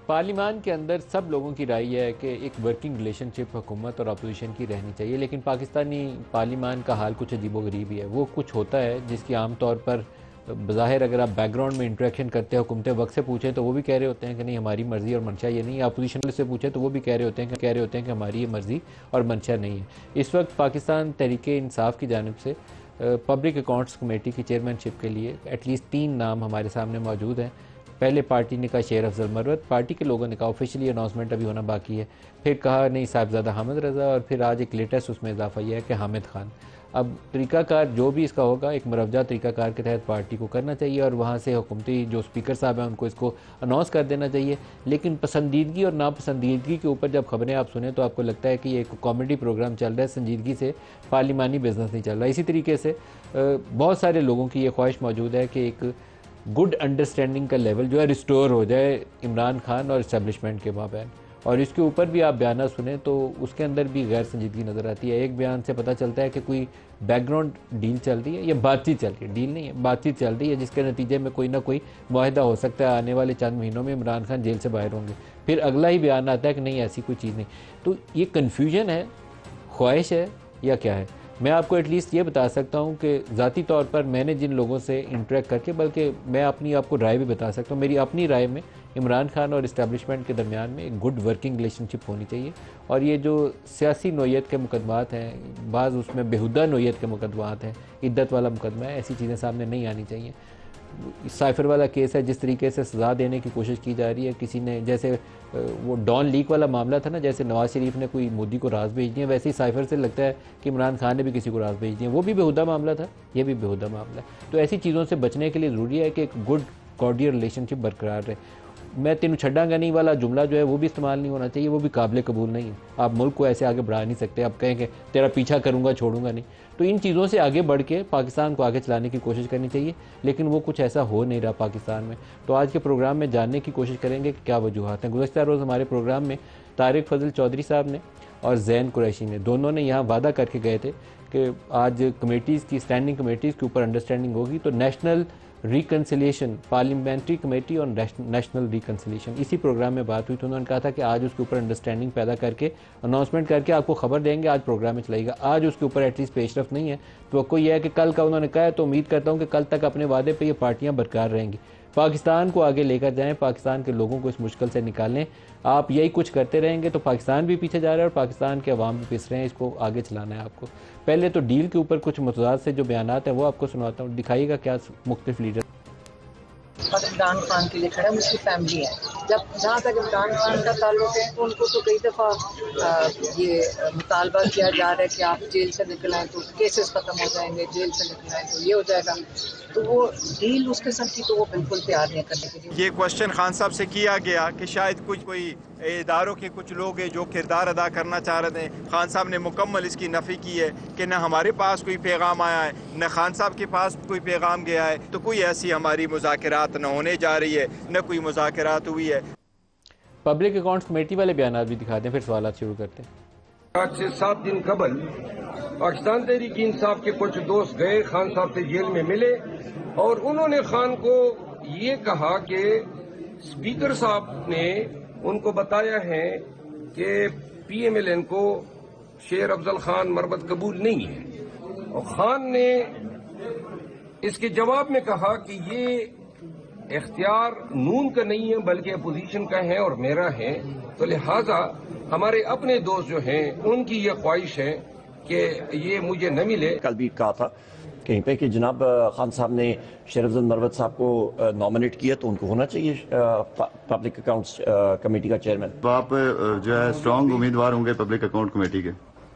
پارلیمان کے اندر سب لوگوں کی رائے ہے کہ ایک ورکنگ ریلیشن شپ حکومت اور اپوزیشن کی رہنی چاہیے، لیکن پاکستانی پارلیمان کا حال کچھ عجیب و غریب ہی ہے۔ وہ کچھ ہوتا ہے جس کی عام طور پر بظاہر اگر آپ بیک گراؤنڈ میں انٹریکشن کرتے ہیں حکومت وقت سے پوچھیں تو وہ بھی کہہ رہے ہوتے ہیں کہ نہیں ہماری مرضی اور منشا یہ نہیں ہے، اپوزیشن سے پوچھیں تو وہ بھی کہہ رہے ہوتے ہیں کہ ہماری یہ مرضی اور منشا نہیں ہے۔ اس وقت پاکستان تحریک انصاف کی جانب سے پبلک اکاؤنٹس کمیٹی کی چیئرمین شپ کے لیے ایٹ لیسٹ 3 نام ہمارے سامنے موجود ہیں۔ پہلے پارٹی نے کہا شیر افضل مروت، پارٹی کے لوگوں نے کہا آفیشلی اناؤنسمنٹ ابھی ہونا باقی ہے، پھر کہا نہیں صاحبزادہ حامد رضا، اور پھر آج ایک لیٹسٹ اس میں اضافہ یہ ہے کہ حامد خان۔ اب طریقہ کار جو بھی اس کا ہوگا ایک مروجہ طریقہ کار کے تحت پارٹی کو کرنا چاہیے اور وہاں سے حکومتی جو سپیکر صاحب ہیں ان کو اس کو اناؤنس کر دینا چاہیے، لیکن پسندیدگی اور ناپسندیدگی کے اوپر جب خبریں آپ سنیں تو آپ کو لگتا ہے کہ یہ ایک کامیڈی پروگرام چل رہا ہے، سنجیدگی سے پارلیمانی بزنس نہیں چل رہا۔ اسی طریقے سے بہت سارے لوگوں کی یہ خواہش موجود ہے کہ ایک گڈ انڈرسٹینڈنگ کا لیول جو ہے ریسٹور ہو جائے عمران خان اور اسٹیبلشمنٹ کے مابین، اور اس کے اوپر بھی آپ بیانات سنیں تو اس کے اندر بھی غیر سنجیدگی نظر آتی ہے۔ ایک بیان سے پتہ چلتا ہے کہ کوئی بیک گراؤنڈ ڈیل چل رہی ہے یا بات چیت چل رہی ہے، ڈیل نہیں ہے بات چیت چل رہی ہے، جس کے نتیجے میں کوئی نہ کوئی معاہدہ ہو سکتا ہے، آنے والے چند مہینوں میں عمران خان جیل سے باہر ہوں گے، پھر اگلا ہی بیان آتا ہے کہ نہیں ایسی کوئی چیز نہیں۔ تو یہ کنفیوژن ہے، خواہش ہے یا کیا ہے؟ میں آپ کو ایٹ لیسٹ یہ بتا سکتا ہوں کہ ذاتی طور پر میں نے جن لوگوں سے انٹریکٹ کر کے، بلکہ میں اپنی آپ کو رائے بھی بتا سکتا ہوں، میری اپنی رائے میں عمران خان اور اسٹیبلشمنٹ کے درمیان میں ایک گڈ ورکنگ ریلیشن شپ ہونی چاہیے، اور یہ جو سیاسی نوعیت کے مقدمات ہیں، بعض اس میں بیہودہ نوعیت کے مقدمات ہیں، عدت والا مقدمہ ہے، ایسی چیزیں سامنے نہیں آنی چاہیے۔ سائفر والا کیس ہے، جس طریقے سے سزا دینے کی کوشش کی جا رہی ہے، کسی نے جیسے وہ ڈان لیک والا معاملہ تھا نا، جیسے نواز شریف نے کوئی مودی کو راز بھیج دیا، ویسے ہی سائفر سے لگتا ہے کہ عمران خان نے بھی کسی کو راز بھیج دیا، وہ بھی بیہودہ معاملہ تھا، یہ بھی بیہودہ معاملہ ہے۔ تو ایسی چیزوں سے بچنے کے لیے ضروری ہے کہ ایک گڈ کارڈیل ریلیشن شپ برقرار رہے۔ میں تینوں چھڈاں گا نہیں والا جملہ جو ہے وہ بھی استعمال نہیں ہونا چاہیے، وہ بھی قابل قبول نہیں ہے۔ آپ ملک کو ایسے آگے بڑھا نہیں سکتے، آپ کہیں کہ تیرا پیچھا کروں گا چھوڑوں گا نہیں۔ تو ان چیزوں سے آگے بڑھ کے پاکستان کو آگے چلانے کی کوشش کرنی چاہیے، لیکن وہ کچھ ایسا ہو نہیں رہا پاکستان میں۔ تو آج کے پروگرام میں جاننے کی کوشش کریں گے کہ کیا وجوہات ہیں۔ گزشتہ روز ہمارے پروگرام میں طارق فضل چودھری صاحب نے اور زین قریشی نے، دونوں نے یہاں وعدہ کر کے گئے تھے کہ آج کمیٹیز کی اسٹینڈنگ کمیٹیز کے اوپر انڈرسٹینڈنگ ہوگی تو نیشنل ریکنسیلیشن پارلیمنٹری کمیٹی اور نیشنل ریکنسیلیشن، اسی پروگرام میں بات ہوئی تو انہوں نے کہا تھا کہ آج اس کے اوپر انڈرسٹینڈنگ پیدا کر کے اناؤنسمنٹ کر کے آپ کو خبر دیں گے، آج پروگرام میں چلائے گا۔ آج اس کے اوپر ایٹ لیسٹ پیش رفت نہیں ہے، توقع یہ ہے کہ کل کا انہوں نے کہا ہے، تو امید کرتا ہوں کہ کل تک اپنے وعدے پہ یہ پارٹیاں برقرار رہیں گی، پاکستان کو آگے لے کر جائیں، پاکستان کے لوگوں کو اس مشکل سے نکالیں۔ آپ یہی کچھ کرتے رہیں گے تو پاکستان بھی پیچھے جا رہا ہے اور پاکستان کے عوام بھی پس رہے ہیں، اس کو آگے چلانا ہے آپ کو۔ پہلے تو ڈیل کے اوپر کچھ متضاد سے جو بیانات ہیں وہ آپ کو سناتا ہوں، دکھائیے گا کیا مختلف لیڈر عمران خان کے لیے کھڑا ہے، اس کی فیملی ہے۔ جہاں تک عمران خان کا تعلق ہے تو ان کو تو کئی دفعہ یہ مطالبہ کیا جا رہا ہے کہ آپ جیل سے نکل آئیں تو کیسز ختم ہو جائیں گے، جیل سے نکل آئیں تو یہ ہو جائے گا، تو وہ ڈیل اس قسم کی تو وہ بالکل تیار نہیں کرنے کے لیے۔ یہ کوشچن خان صاحب سے کیا گیا کہ شاید کوئی اداروں کے کچھ لوگ ہیں جو کردار ادا کرنا چاہ رہے تھے، خان صاحب نے مکمل اس کی نفی کی ہے کہ نہ ہمارے پاس کوئی پیغام آیا ہے نہ خان صاحب کے پاس کوئی پیغام گیا ہے، تو کوئی ایسی ہماری مذاکرات نہ ہونے جا رہی ہے، نہ کوئی مذاکرات ہوئی ہے۔ پبلک اکاؤنٹس کمیٹی والے بیانات بھی دکھاتے ہیں، پھر سوالات شروع کرتے ہیں۔ آج سے 7 دن قبل پاکستان تحریک انصاف کے کچھ دوست گئے خان صاحب سے جیل میں ملے اور انہوں نے خان کو یہ کہا کہ اسپیکر صاحب نے ان کو بتایا ہے کہ پی ایم ایل این کو شیر افضل خان مروت قبول نہیں ہے، اور خان نے اس کے جواب میں کہا کہ یہ اختیار نون کا نہیں ہے بلکہ اپوزیشن کا ہے اور میرا ہے، تو لہذا ہمارے اپنے دوست جو ہیں ان کی یہ خواہش ہے کہ یہ مجھے نہ ملے۔ کل بھی کہا تھا کہیں پہ کہ جناب خان صاحب نے شیر افضل مروت صاحب کو نامنیٹ کیا تو ان کو ہونا چاہیے پبلک اکاؤنٹس کمیٹی کا چیئرمین۔ آپ جو ہے اسٹرانگ امیدوار ہوں گے پبلک اکاؤنٹ کمیٹی کے؟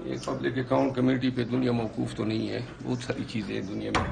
یہ پبلک اکاؤنٹ کمیٹی پہ دنیا موقوف تو نہیں ہے، بہت ساری چیزیں دنیا میں